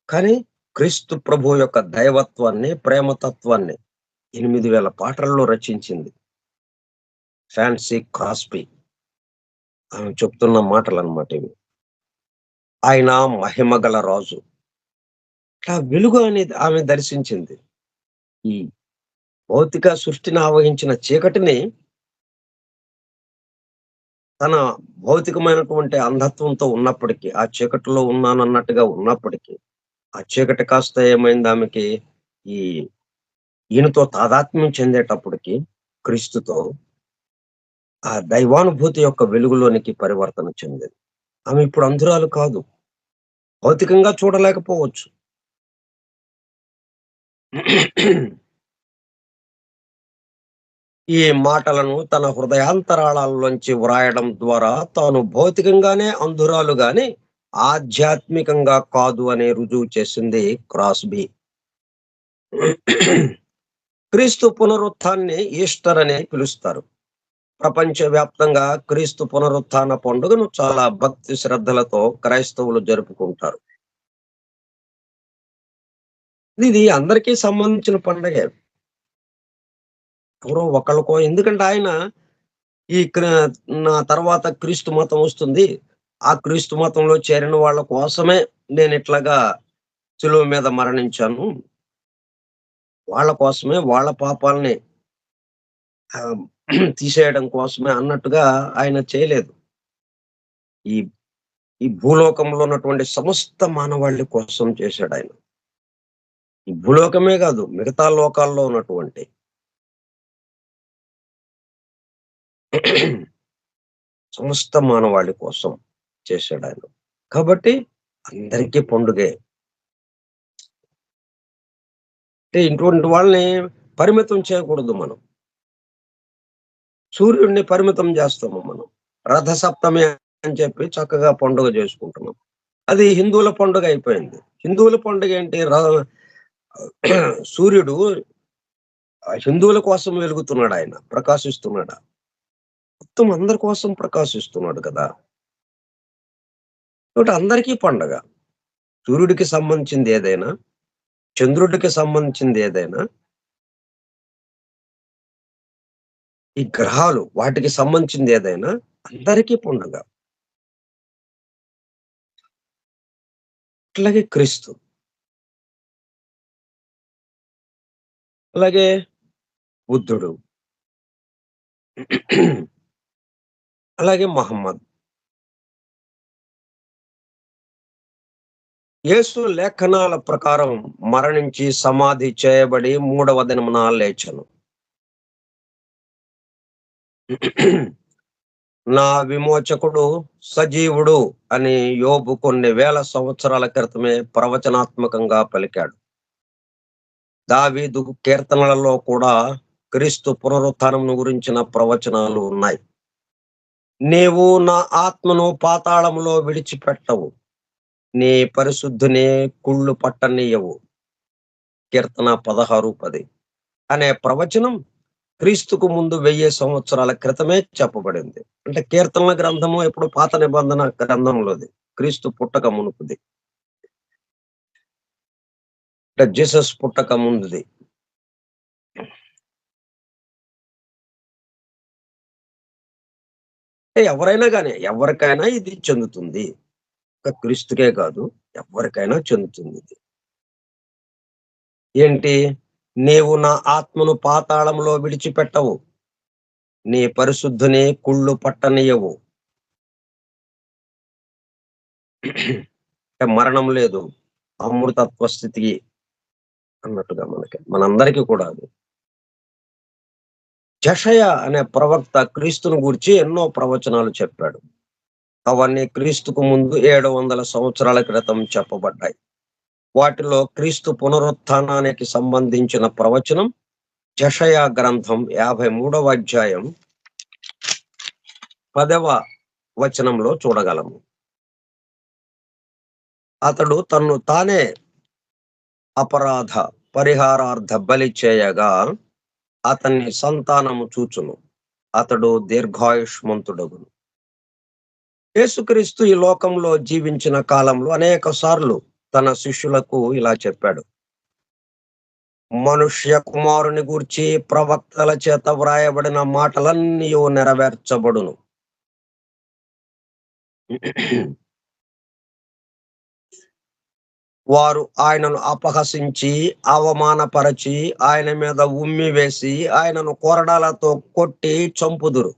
కానీ క్రీస్తు ప్రభువు యొక్క దైవత్వాన్ని, ప్రేమతత్వాన్ని 8,000 పాటల్లో రచించింది. ఫాన్సీ క్రాస్బీ ఆమె చెప్తున్న మాటలన్నమాట ఇవి. ఆయన మహిమగల రాజు. ఇట్లా వెలుగు అనేది ఆమె దర్శించింది. ఈ భౌతిక సృష్టిని ఆవహించిన చీకటిని తన భౌతికమైనటువంటి అంధత్వంతో ఉన్నప్పటికీ, ఆ చీకటిలో ఉన్నానన్నట్టుగా ఉన్నప్పటికీ, ఆ చీకటి కాస్త ఏమైంది ఆమెకి, ఈ ఈయనతో తాదాత్మ్యం చెందేటప్పటికి క్రీస్తుతో ఆ దైవానుభూతి యొక్క వెలుగులోనికి పరివర్తన చెందింది. ఆమె ఇప్పుడు అంధురాలు కాదు. భౌతికంగా చూడలేకపోవచ్చు. ఈ మాటలను తన హృదయాంతరాళాల్లోంచి వ్రాయడం ద్వారా తాను భౌతికంగానే అంధురాలు గాని ఆధ్యాత్మికంగా కాదు అని రుజువు చేసింది క్రాస్బీ. క్రీస్తు పునరుత్థాన్ని ఈస్టర్ అని పిలుస్తారు. ప్రపంచవ్యాప్తంగా క్రీస్తు పునరుత్థాన పండుగను చాలా భక్తి శ్రద్ధలతో క్రైస్తవులు జరుపుకుంటారు. ఇది అందరికీ సంబంధించిన పండగే. ఎవరో ఒకళ్ళకో, ఎందుకంటే ఆయన ఈ నా తర్వాత క్రీస్తు మతం వస్తుంది. ఆ క్రీస్తు మతంలో చేరిన వాళ్ళ కోసమే నేను ఇట్లాగా శిలువ మీద మరణించాను. వాళ్ళ కోసమే, వాళ్ళ పాపాల్ని ఆహ్, తీసేయడం కోసమే అన్నట్టుగా ఆయన చేయలేదు. ఈ ఈ భూలోకంలో ఉన్నటువంటి సమస్త మానవాళి కోసం చేశాడాయన. ఈ భూలోకమే గాదు, మిగతా లోకాల్లో ఉన్నటువంటి సమస్త మానవాళి కోసం చేశాడాయన. కాబట్టి అందరికీ పండుగే. అంటే ఇటువంటి వాళ్ళని పరిమితం చేయకూడదు మనం. సూర్యుడిని పరిమితం చేస్తాము మనం. రథ సప్తమి అని చెప్పి చక్కగా పండుగ చేసుకుంటున్నాం. అది హిందువుల పండుగ అయిపోయింది. హిందువుల పండుగ ఏంటి? సూర్యుడు హిందువుల కోసం వెలుగుతున్నాడాయన. ప్రకాశిస్తున్నాడా? మొత్తం అందరి కోసం ప్రకాశిస్తున్నాడు కదా! కాబట్టి అందరికీ పండగ. సూర్యుడికి సంబంధించింది ఏదైనా, చంద్రుడికి సంబంధించింది ఏదైనా, ఈ గ్రహాలు వాటికి సంబంధించింది ఏదైనా అందరికీ పండుగ. అట్లాగే క్రీస్తు. అలాగే బుద్ధుడు. అలాగే మహమ్మద్. యేసు లేఖనాల ప్రకారం మరణించి సమాధి చేయబడి మూడవ దినమున లేచెను. నా విమోచకుడు సజీవుడు అని యోబు కొన్ని వేల సంవత్సరాల క్రితమే ప్రవచనాత్మకంగా పలికాడు. దావీదు కీర్తనలలో కూడా క్రీస్తు పునరుత్థానం గురించిన ప్రవచనాలు ఉన్నాయి. నీవు నా ఆత్మను పాతాళములో విడిచిపెట్టవు, నీ పరిశుద్ధుని కుళ్ళు పట్టనీయవు. కీర్తన 16:10 అనే ప్రవచనం క్రీస్తుకు ముందు 1000 సంవత్సరాల క్రితమే చెప్పబడింది. అంటే కీర్తనల గ్రంథము ఎప్పుడు పాత నిబంధన గ్రంథంలోది. క్రీస్తు పుట్టక మునుపుది. అంటే జీసస్ పుట్టక ముందుది. ఎవరైనా గాని, ఎవరికైనా ఇది చెందుతుంది. ఒక క్రీస్తుకే కాదు, ఎవరికైనా చెందుతుంది ఇది. ఏంటి? నీవు నా ఆత్మను పాతాళంలో విడిచిపెట్టవు, నీ పరిశుద్ధుని కుళ్ళు పట్టనీయవు. అంటే మరణం లేదు, అమృతత్వ స్థితికి అన్నట్టుగా మనందరికీ కూడా అది. యెషయా అనే ప్రవక్త క్రీస్తును గూర్చి ఎన్నో ప్రవచనాలు చెప్పాడు. అవన్నీ క్రీస్తుకు ముందు 700 సంవత్సరాల క్రితం చెప్పబడ్డాయి. వాటిలో క్రీస్తు పునరుత్థానానికి సంబంధించిన ప్రవచనం యెషయా గ్రంథం 53వ అధ్యాయం 10వ వచనంలో చూడగలము. అతడు తన్ను తానే అపరాధ పరిహారార్థ బలి చేయగా అతన్ని సంతానము చూచును, అతడు దీర్ఘాయుష్మంతుడగును. యేసుక్రీస్తు ఈ లోకంలో జీవించిన కాలంలో అనేక సార్లు తన శిష్యులకు ఇలా చెప్పాడు. మనుష్య కుమారుని గూర్చి ప్రవక్తల చేత వ్రాయబడిన మాటలన్నీ నెరవేర్చబడును. వారు ఆయనను అపహసించి, అవమానపరచి, ఆయన మీద ఉమ్మి వేసి, ఆయనను కొరడాలతో కొట్టి చంపుదురు.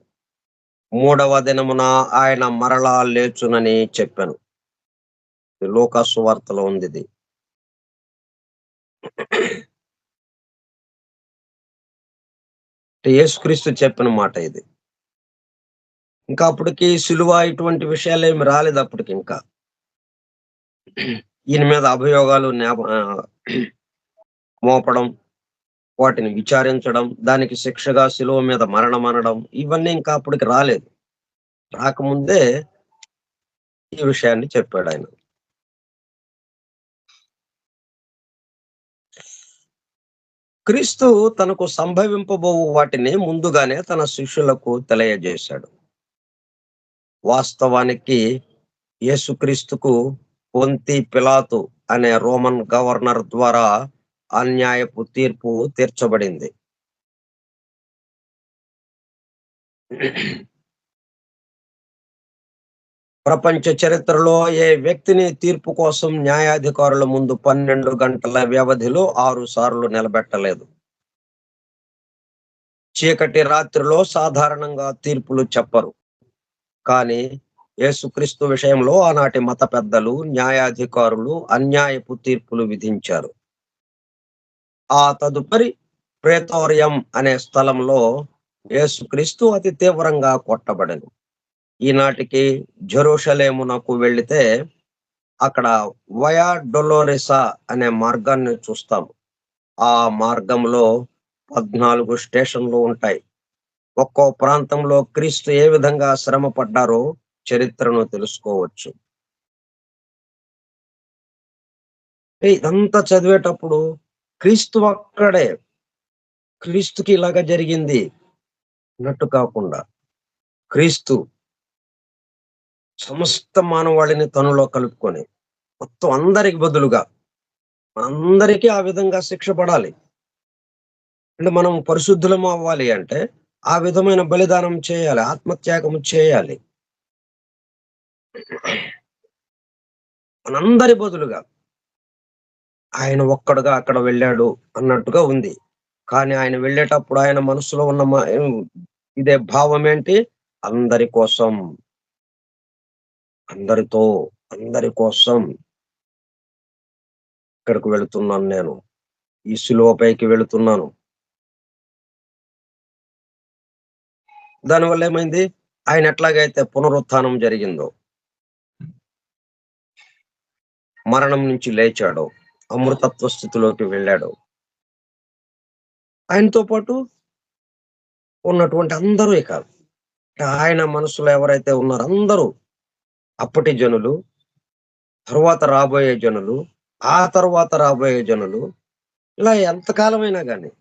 మూడవ దినమున ఆయన మరలా లేచునని చెప్పాను. లూకా సువార్తలో ఉందిది. యేసుక్రీస్తు చెప్పిన మాట ఇది. ఇంకా అప్పటికి సిలువ ఇటువంటి విషయాలేమి రాలేదు అప్పటికి ఇంకా. ఈయన మీద అభియోగాలు మోపడం, వాటిని విచారించడం, దానికి శిక్షగా సిలువ మీద మరణమనడం, ఇవన్నీ ఇంకా అప్పటికి రాలేదు. రాకముందే ఈ విషయాన్ని చెప్పాడాయన. క్రీస్తు తనకు సంభవింపబోవు వాటిని ముందుగానే తన శిష్యులకు తెలియజేశాడు. వాస్తవానికి యేసుక్రీస్తుకు పొంతి పిలాతు అనే రోమన్ గవర్నర్ ద్వారా అన్యాయపు తీర్పు తీర్చబడింది. ప్రపంచ చరిత్రలో ఏ వ్యక్తిని తీర్పు కోసం న్యాయాధికారుల ముందు 12 గంటల వ్యవధిలో 6 సార్లు నిలబెట్టలేదు. చీకటి రాత్రిలో సాధారణంగా తీర్పులు చెప్పరు. కానీ యేసుక్రీస్తు విషయంలో ఆనాటి మత పెద్దలు, న్యాయాధికారులు అన్యాయపు తీర్పులు విధించారు. ఆ తదుపరి ప్రేతోరియం అనే స్థలంలో యేసుక్రీస్తు అతి తీవ్రంగా కొట్టబడెను. ఈనాటికి జెరూషలేమునకు వెళితే అక్కడ వయా డొలోరెసా అనే మార్గాన్ని చూస్తాం. ఆ మార్గంలో 14 స్టేషన్లు ఉంటాయి. ఒక్కో ప్రాంతంలో క్రీస్తు ఏ విధంగా శ్రమ పడ్డారో చరిత్రను తెలుసుకోవచ్చు. ఇదంతా చదివేటప్పుడు క్రీస్తు అక్కడే, క్రీస్తుకి ఇలాగ జరిగింది అన్నట్టు కాకుండా, క్రీస్తు సమస్త మానవాళిని తనలో కలుపుకొని మొత్తం అందరికి బదులుగా అందరికీ ఆ విధంగా శిక్ష పడాలి. అంటే మనం పరిశుద్ధులం అవ్వాలి అంటే ఆ విధమైన బలిదానం చేయాలి, ఆత్మత్యాగం చేయాలి. మనందరి బదులుగా ఆయన ఒక్కడుగా అక్కడ వెళ్ళాడు అన్నట్టుగా ఉంది. కానీ ఆయన వెళ్ళేటప్పుడు ఆయన మనసులో ఉన్న ఇదే భావం ఏంటి? అందరి కోసం, అందరితో, అందరి కోసం ఇక్కడికి వెళుతున్నాను నేను. ఈ సిలువపైకి వెళుతున్నాను. దానివల్ల ఏమైంది? ఆయన ఎట్లాగైతే పునరుత్థానం జరిగిందో, మరణం నుంచి లేచాడో, అమృతత్వ స్థితిలోకి వెళ్ళాడు. ఆయనతో పాటు ఉన్నటువంటి అందరూ ఇక ఆయన మనసులో ఎవరైతే ఉన్నారో అందరూ, అప్పటి జనులు, తరువాత రాబోయే జనులు, ఆ తరువాత రాబోయే జనులు, ఇలా ఎంతకాలమైనా గాని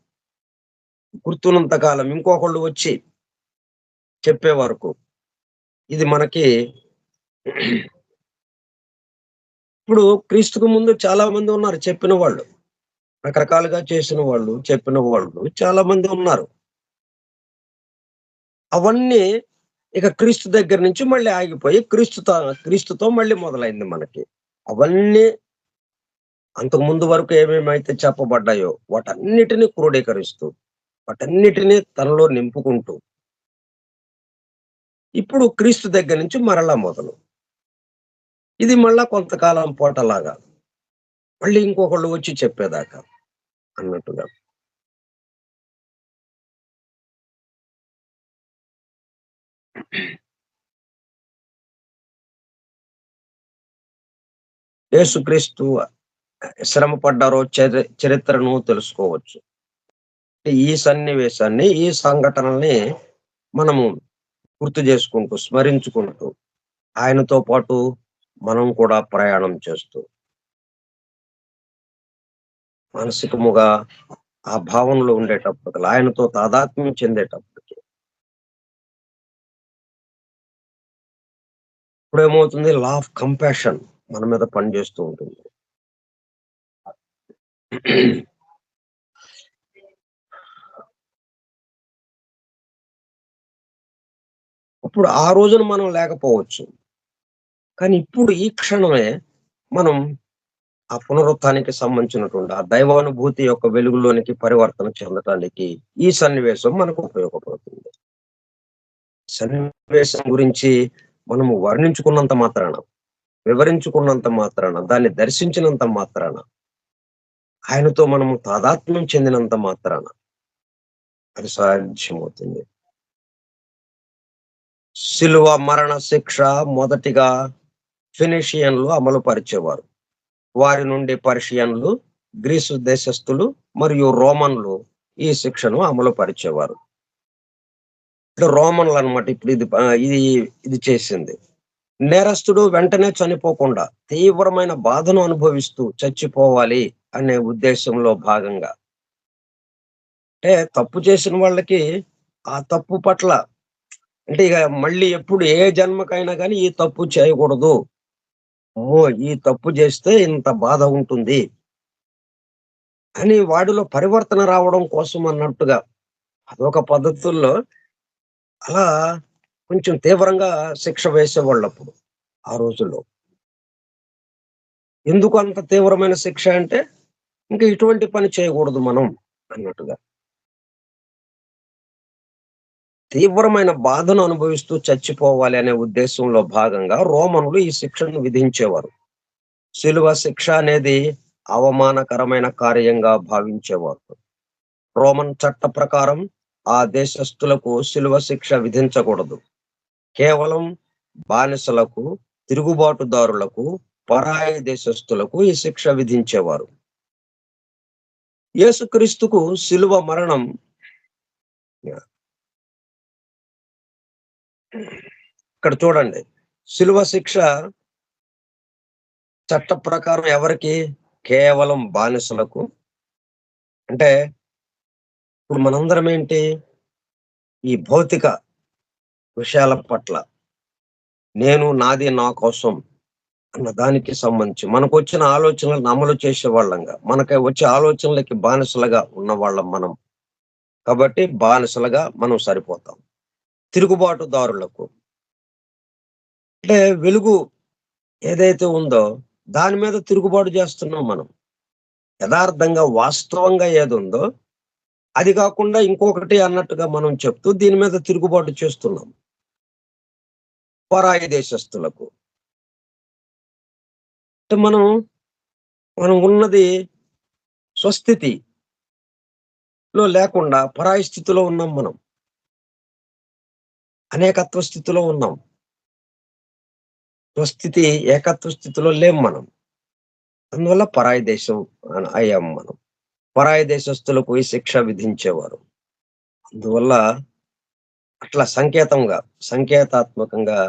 గుర్తున్నంత కాలం ఇంకొకళ్ళు వచ్చి చెప్పే వరకు ఇది మనకి ఇప్పుడు క్రీస్తుకు ముందు చాలా మంది ఉన్నారు చెప్పిన వాళ్ళు. రకరకాలుగా చేసిన వాళ్ళు, చెప్పిన వాళ్ళు చాలా మంది ఉన్నారు. అవన్నీ ఇక క్రీస్తు దగ్గర నుంచి మళ్ళీ ఆగిపోయి క్రీస్తుతో మళ్ళీ మొదలైంది మనకి. అవన్నీ అంతకు ముందు వరకు ఏమేమైతే చెప్పబడ్డాయో వాటన్నిటిని క్రోడీకరిస్తూ, వాటన్నిటిని తనలో నింపుకుంటూ, ఇప్పుడు క్రీస్తు దగ్గర నుంచి మరలా మొదలు. ఇది మళ్ళా కొంతకాలం పాటలాగా. మళ్ళీ ఇంకొకళ్ళు వచ్చి చెప్పేదాకా అన్నట్టుగా. యేసుక్రీస్తు శ్రమ పడ్డారో చరిత్రను తెలుసుకోవచ్చు. ఈ సన్నివేశాన్ని, ఈ సంఘటనల్ని మనము గుర్తు చేసుకుంటూ, స్మరించుకుంటూ, ఆయనతో పాటు మనం కూడా ప్రయాణం చేస్తూ, మానసికముగా ఆ భావనలో ఉండేటప్పటికి, ఆయనతో తాదాత్మ్యం చెందేటప్పటికి. ఇప్పుడేమవుతుంది, లా ఆఫ్ కంపాషన్ మన మీద పనిచేస్తూ ఉంటుంది. ఇప్పుడు ఆ రోజున మనం లేకపోవచ్చు. కానీ ఇప్పుడు ఈ క్షణమే మనం ఆ పునరుత్థానానికి సంబంధించినటువంటి ఆ దైవానుభూతి యొక్క వెలుగులోనికి పరివర్తన చెందటానికి ఈ సన్నివేశం మనకు ఉపయోగపడుతుంది. సన్నివేశం గురించి మనము వర్ణించుకున్నంత మాత్రాన, వివరించుకున్నంత మాత్రాన, దాన్ని దర్శించినంత మాత్రాన, ఆయనతో మనము తాదాత్మ్యం చెందినంత మాత్రాన అది సాధ్యమవుతుంది. శిలువ మరణ శిక్ష మొదటిగా ఫినిషియన్లు అమలు పరిచేవారు. వారి నుండి పర్షియన్లు, గ్రీసు దేశస్థులు మరియు రోమన్లు ఈ శిక్షను అమలు పరిచేవారు. అంటే రోమన్లు అనమాట ఇప్పుడు ఇది చేసింది. నేరస్తుడు వెంటనే చనిపోకుండా తీవ్రమైన బాధను అనుభవిస్తూ చచ్చిపోవాలి అనే ఉద్దేశంలో భాగంగా, అంటే తప్పు చేసిన వాళ్ళకి ఆ తప్పు పట్ల, అంటే ఇక మళ్ళీ ఎప్పుడు ఏ జన్మకైనా గానీ ఈ తప్పు చేయకూడదు. అమ్మో! ఈ తప్పు చేస్తే ఇంత బాధ ఉంటుంది అని వాడిలో పరివర్తన రావడం కోసం అన్నట్టుగా అదొక పద్ధతుల్లో అలా కొంచెం తీవ్రంగా శిక్ష వేసేవాళ్ళప్పుడు ఆ రోజుల్లో. ఎందుకు అంత తీవ్రమైన శిక్ష అంటే, ఇంక ఇటువంటి పని చేయకూడదు మనం అన్నట్టుగా. తీవ్రమైన బాధను అనుభవిస్తూ చచ్చిపోవాలి అనే ఉద్దేశంలో భాగంగా రోమన్లు ఈ శిక్షను విధించేవారు. శిలువ శిక్ష అనేది అవమానకరమైన కార్యంగా భావించేవారు. రోమన్ చట్ట ప్రకారం ఆ దేశస్థులకు శిలువ శిక్ష విధించకూడదు. కేవలం బానిసలకు, తిరుగుబాటుదారులకు, పరాయి దేశస్థులకు ఈ శిక్ష విధించేవారు. యేసుక్రీస్తుకు శిలువ మరణం ఇక్కడ చూడండి. శిలువ శిక్ష చట్ట ప్రకారం ఎవరికి? కేవలం బానిసలకు. అంటే ఇప్పుడు మనందరం ఏంటి? ఈ భౌతిక విషయాల పట్ల నేను, నాది, నా కోసం అన్న దానికి సంబంధించి మనకొచ్చిన ఆలోచనలను అమలు చేసేవాళ్ళంగా, మనకి వచ్చే ఆలోచనలకి బానిసలుగా ఉన్నవాళ్ళం మనం. కాబట్టి బానిసలుగా మనం సరిపోతాం. తిరుగుబాటుదారులకు, అంటే వెలుగు ఏదైతే ఉందో దాని మీద తిరుగుబాటు చేస్తున్నాం మనం. యథార్థంగా, వాస్తవంగా ఏదుందో అది కాకుండా ఇంకొకటి అన్నట్టుగా మనం చెప్తూ దీని మీద తిరుగుబాటు చేస్తున్నాం. పరాయి దేశస్థులకు, అంటే మనం ఉన్నది స్వస్థితిలో లేకుండా పరాయి స్థితిలో ఉన్నాం మనం. అనేకత్వ స్థితిలో ఉన్నాం. స్వస్థితి, ఏకత్వ స్థితిలో లేం మనం. అందువల్ల పరాయి దేశం అయ్యాం మనం. పరాయి దేశస్థులకు ఈ శిక్ష విధించేవారు. అందువల్ల అట్లా సంకేతాత్మకంగా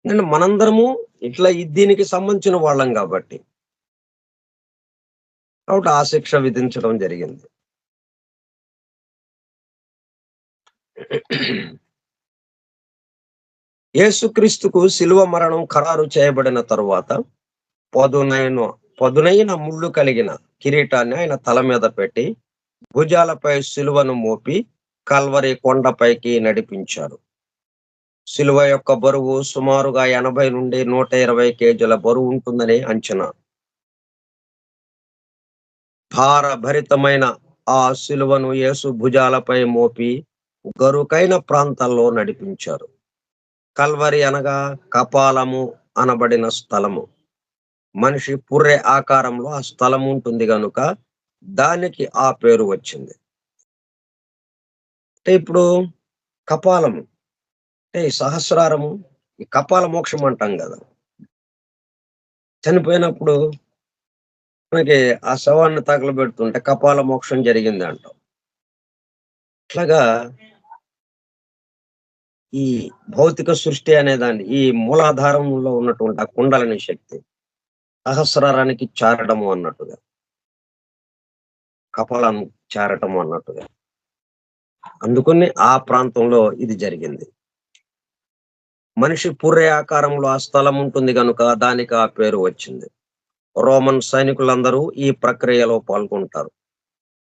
నేను మనందరము ఇట్లా దీనికి సంబంధించిన వాళ్ళం కాబట్టి ఆ శిక్ష విధించడం జరిగింది. యేసుక్రీస్తుకు శిలువ మరణం ఖరారు చేయబడిన తరువాత పదునైన పదునైన ముళ్ళు కలిగిన కిరీటాన్ని ఆయన తల మీద పెట్టి భుజాలపై శిలువను మోపి కల్వరి కొండపైకి నడిపించారు. శిలువ యొక్క బరువు సుమారుగా 80 నుండి 120 కేజీల బరువు ఉంటుందని అంచనా. భారభరితమైన ఆ శిలువను యేసు భుజాలపై మోపి గరుకైన ప్రాంతాల్లో నడిపించారు. కల్వరి అనగా కపాలము అనబడిన స్థలము. మనిషి పుర్రె ఆకారంలో ఆ స్థలం ఉంటుంది గనుక దానికి ఆ పేరు వచ్చింది. అంటే ఇప్పుడు కపాలము అంటే ఈ సహస్రారము, ఈ కపాల మోక్షం అంటాం కదా. చనిపోయినప్పుడు మనకి ఆ శవాన్ని తగలబెడుతుంటే కపాల మోక్షం జరిగింది అంటాం. అట్లాగా ఈ భౌతిక సృష్టి అనేదాన్ని, ఈ మూలాధారంలో ఉన్నటువంటి ఆ కుండలని శక్తి సహస్రారానికి చారడము అన్నట్టుగా. కపాలం చేరటం అన్నట్టుగా. అందుకని ఆ ప్రాంతంలో ఇది జరిగింది. మనిషి పుర్రె ఆకారంలో ఆ స్థలం ఉంటుంది గనుక దానికి ఆ పేరు వచ్చింది. రోమన్ సైనికులందరూ ఈ ప్రక్రియలో పాల్గొంటారు.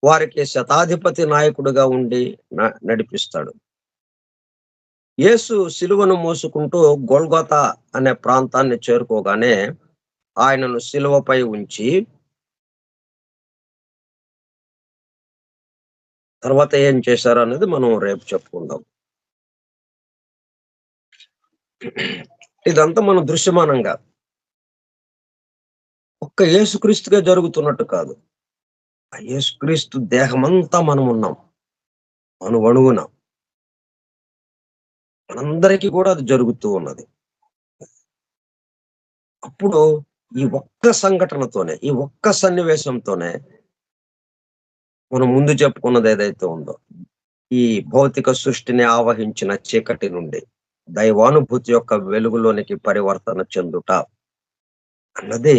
వారికి శతాధిపతి నాయకుడిగా ఉండి నడిపిస్తాడు. యేసు సిలువను మోసుకుంటూ గొల్గొతా అనే ప్రాంతాన్ని చేరుకోగానే ఆయనను సిలువపై ఉంచి తర్వాత ఏం చేశారు అనేది మనం రేపు చెప్పుకుందాం. ఇదంతా మనం దృశ్యమానంగా ఒక్క యేసుక్రీస్తుగా జరుగుతున్నట్టు కాదు. ఆ యేసుక్రీస్తు దేహమంతా మనం ఉన్నాం. అణువణువున మనందరికీ కూడా అది జరుగుతూ ఉన్నది. అప్పుడు ఈ ఒక్క సంఘటనతోనే, ఈ ఒక్క సన్నివేశంతోనే మనం ముందు చెప్పుకున్నది ఏదైతే ఉందో, ఈ భౌతిక సృష్టిని ఆవహించిన చీకటి నుండి దైవానుభూతి యొక్క వెలుగులోనికి పరివర్తన చెందుట అన్నది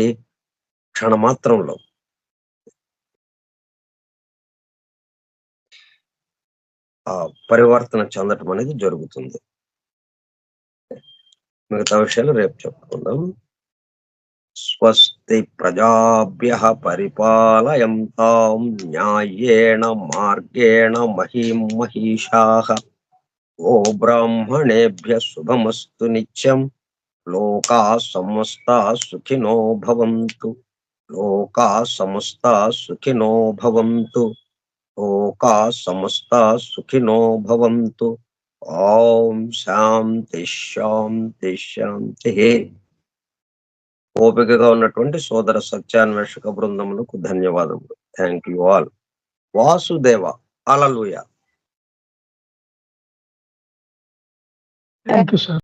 క్షణమాత్రంలో ఆ పరివర్తన చెందటం అనేది జరుగుతుంది. మిగతా విషయాలు రేపు చెప్పుకుందాం. స్వస్తి ప్రజాభ్యః పరిపాలయంతాం న్యాయేణ మార్గేణ మహీం మహీషాః. ఓ బ్రాహ్మణేభ్యః శుభమస్తు నిత్యం. లోకాః సమస్తాః సుఖినో భవంతు. లోకాః సమస్తాః సుఖినో భవంతు. లోకాః సమస్తాః సుఖినో భవంతు. ఓం శాంతి శాంతి శాంతి. ఓపికగా ఉన్నటువంటి సోదర సత్యాన్వేషక బృందములకు ధన్యవాదములు. Thank you all. Vasudeva. Hallelujah. Thank you sir.